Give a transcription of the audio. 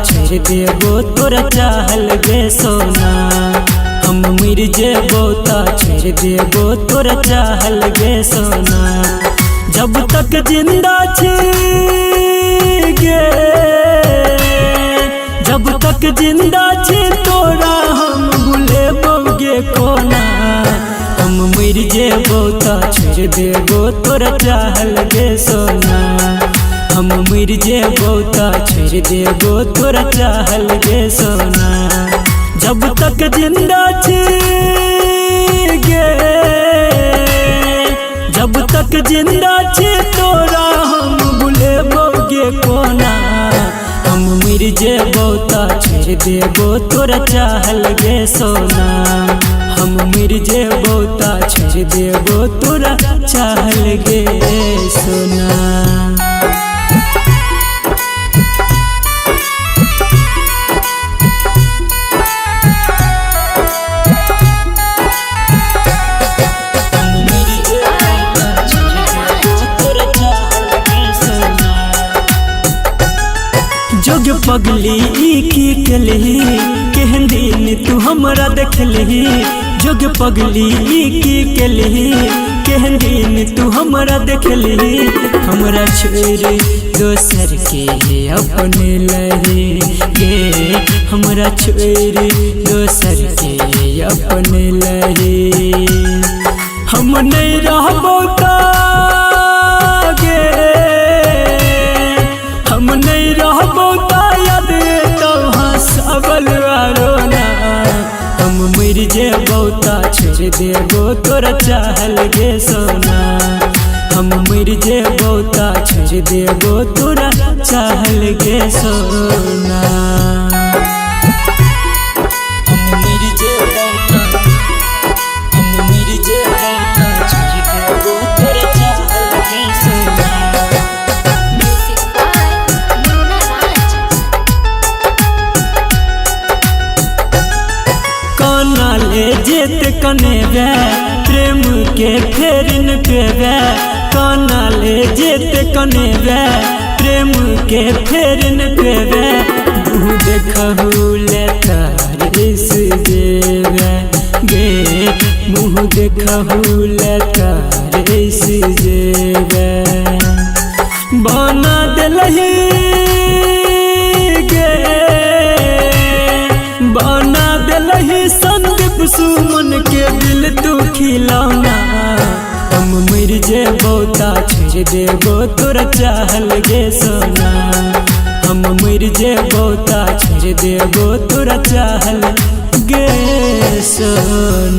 छोड़ देबो तोरा चाहल गे सोना। हम मर जेबो ता छोड़ देबो तोरा चाहल गे सोना। जब तक जिंदा छी गे, जब तक जिंदा छी तोरा हम भूलेबो गे कोना। हम मर जेबो ता छोड़ देबो तोरा चाहल गे सोना। हम मर जेबो ता छोड़ देबो तोरा चाहल गे सोना। जब तक जिंदा छी गे, जब तक जिंदा छी तोरा हम भूलेबो गे कोना। हम मर जेबो ता छोड़ देबो तोरा चाहल गे सोना। हम मर जेबो ता छोड़ देबो तोरा चाहल गे सोना। जोग पगली की कलही केहन दिन तू हमरा देखलही। जोग पगली की कलही केहन दिन तू हमरा देखलही। हमरा छोड़ दोसर के अपने लही गे, हमरा छोड़ दोसर के अपने लही। हम नहीं रहबो ता गे, हम नहीं रहबो ता याद तो हंसबल रोना। हम मर जेबो ता छोड़ देबो तोरा चाहल गे सोना। हम मर जेबो ता छोड़ देबो तोरा चाहल गे सोना। हम मर जेबो ता, हम मर जेबो ता छोड़ देबो तोरा चाहल गे सोना। काना ले जेत कनेबे प्रेम के फेर न पेबे। काना ले जेत कनेबे प्रेम के फेर न पेबे। मुँह देखहु ले तारिस जेबे गे, मुँह देखहु ले तारिस जेबे। बना देलही गे, बना देलही संदीप सुमन के दिल तू खिलौना। हम मर जेबो ता छोड़ देबो तोरा चाहल गे सोना। हम मर जेबो ता छोड़ देबो तोरा चाहल गे सोना।